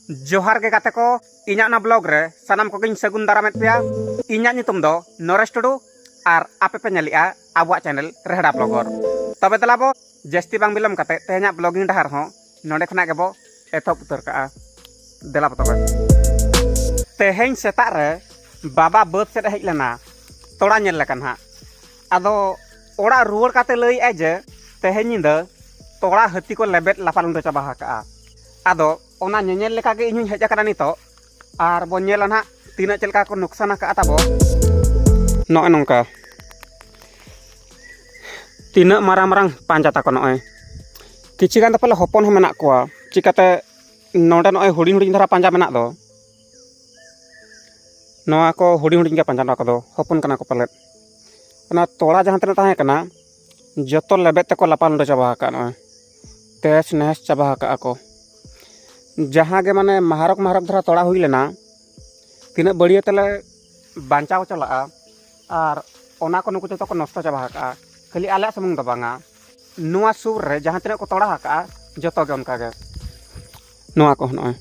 जोहार के गाते को इन्या ना ब्लॉग रे सानाम को सगुन दारामेत पेया इन्या नितुम दो नरेश टुडू और आपे पे नेलिया आबुआ चैनल रेहड़ा ब्लॉगर तबे तलाबो जस्ती बांग बिलम काते तेहना ब्लॉगिंग डहार हो नोडे खना गेबो एथोप उतर का देला तबे तेहेन सेता रे बाबा बद से हेज लेना तोड़ा नेल लेकन हा आदो ओड़ा रुवर काते लई ए जे तेहेन निंदा तोड़ा हती को लेबेट लापाल उंडो चाबा का आदो ओना नेनेल लेका गे इᱧ हेज आकana नितो आर बो नेला ना तीना चलका को नुकसान का ताबो नय नंका तीना मारांग मारांग पांजा ताको नय किछि गान पले हपन हो मेना कोआ चिकाते नोडे नय हुडिं हुडिं धारा पांजा मेना दो नोआ को हुडिं हुडिं गे पांजा ना को दो हपन कना को पले ओना तोड़ा जहां तने ताहे कना जतो लेबेत को लापाल उंडो चाबा का नय तेस नेस चाबा का को जहाँ के माने महारक महारक धरा तोड़ा हुई लेना तीना बढ़िया तले बांचाव चला और ओना को नुकु जतो को नष्ट चाबा का खाली आले समूंग दबांगा नुआ सुर रे जहाँ तीना को तोड़ा का जतो के उनका के नुआ को नय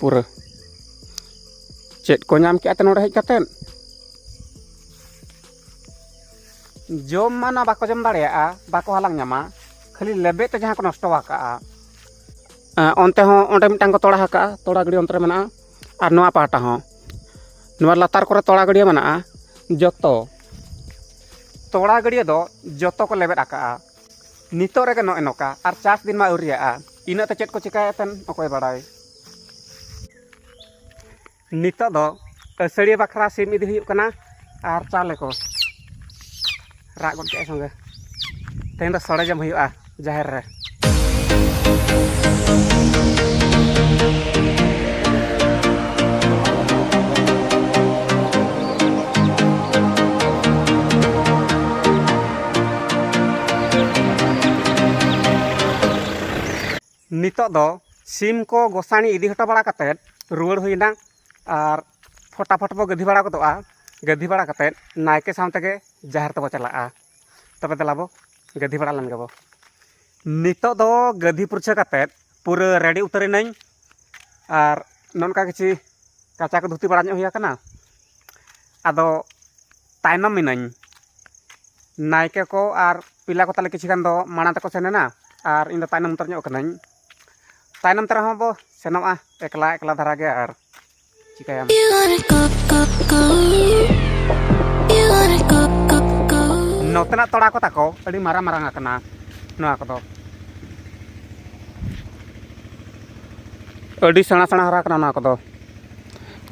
पूरा चेत को नाम के नोडे हेज काते जम माना बाको जम दाड़िया बाको हालांग नामा खाली लेबे ते जहाँ को नष्ट का onte ho onde mitang ko toड़ा गड़ी ontre mena ar noa pahata ho noa latar kore toड़ा गड़ी mena joto toड़ा गड़ी do joto ko lebet aka nito rege no enoka ar chas din ma uria ina te chet ko chikaya ten okoy badai nito do asari bakra sim idi huyuk kana ar chale ko ra gon ke songe ten do sore jam huyuk jaher re नितो दो SIM को गोसाणी इदी हटो बड़ा कते रुवाड़ हुईना और फटाफट बो गधी बड़ा को गधी बड़ा कते नायके सामते के जाहिर तबो चला तबे दलाबो गधी बड़ा लन गेबो नितो दो गधी पुरछा कते पूरा रेडी उतरे नई और ननका किछि काचा को धुती बड़ा ᱧᱚᱜ हुई कना आदो तायनम मिनाኝ नायके को और पिला को ताले किछि गान दो माना तको सेनेना और इन तायनम उतर ᱧᱚᱜ कनाኝ तायनम तरह हो बो सेनोआ एकला एकला धारा गे और चिकायाम नोतना तोड़ा को ताको अड़ी मारा मारा कना नोआ को दो अड़ी सणा सणा हरा कना नोआ को दो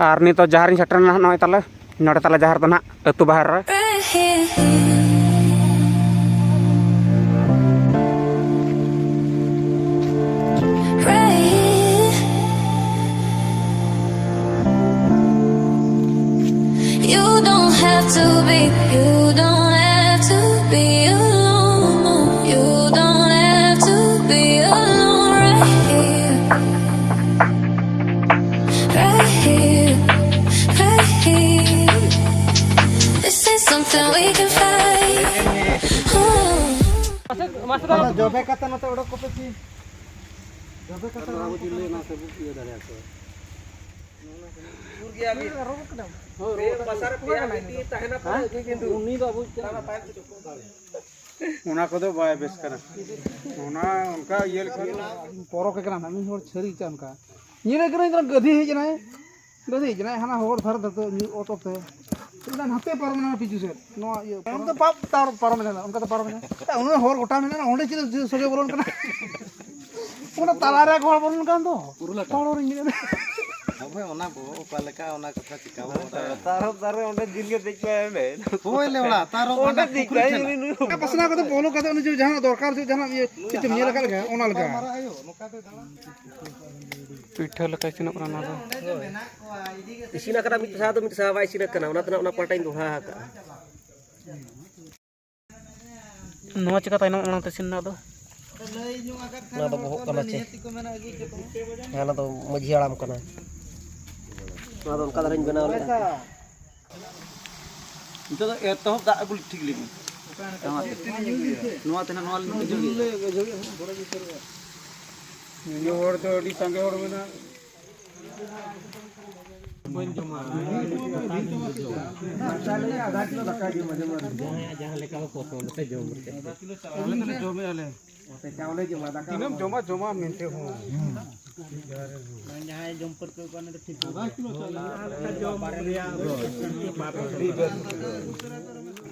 और नी तो जहार सेटरना नय ताले नोडे ताले जहार दो ना अतु बाहर रे जोबे कते नते ओडो को पेची जोबे कते राबो दिले ना सब ये दारिया को दूर गया अभी रोक कदम हो रे बसार पिया नीति ताहेना पर किंतु उनी बाबू तारा पाइप चको दाले ओना को दो बाय बेस करा ओना उनका ये पोरो के करा हामी होर छरी चनका नीरे करे गधी हिजनाय हाना होर धर दतो ऑटो पे इनन हते परमना पिजु से नो ये हम तो पाप तार परमना उनका तो परमना उन होर गोटा में ना ओंडे चिर सोगे बोलन कना उन तालारे गोल बोलन कान दो पुरुला कोर इंगे अबे ओना बो पालका ओना कथा चिकाव तारो तारे ओंडे दिन के देख पाए में होइले ओला तारो ओंडे दिख पाए पसना को तो बोलो कते उन जो जहां दरकार से जहां ये चित मिया लगा लगा ओना लगा पिठा लका किन ओना ना इसिना करा मित सा बाई सिना कना ओना तना ओना पटाइन दोहा का नो चिका ताइनो ओना ते सिना दो ना तो बहुत कना चे याला तो मझी आराम कना ना तो उनका धरन बनाव ले तो एतो दा अगुल ठीक लेगी नोआ तेना नोआ ले ये और तो अड़ी संगे और में ना आधा किलो धक्का दियो मजे में जहां लेका को पसंद से जोम करते आले जोमे आले ओते चावले जोमा धक्का तीनम जोमा जोमा मिनते हो जहां जोम पर को कोने तो ठीक आधा किलो जो बारे लिया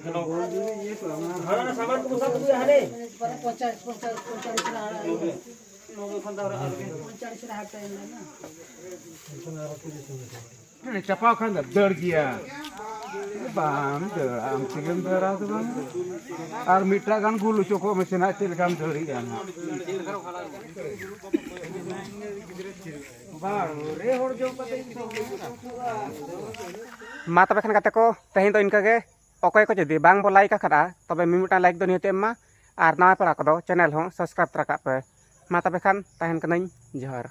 हेलो ये तो हमारा सामान को सब दिया हले 50 चपा खान दर गया बाम दर आम चिकन दर आते बाम और मीठा गान गुलू चोको में सेना चिल काम दरी गान मा तबे खान को तेहें तो इनका के अकय को जदि बांग बो लाइक आखा तबे मिमिटा लाइक दो निहते एमा और नवा पड़ा को चैनल हो सब्सक्राइब तरा पे मा तबे खान तहन कनई जोहार।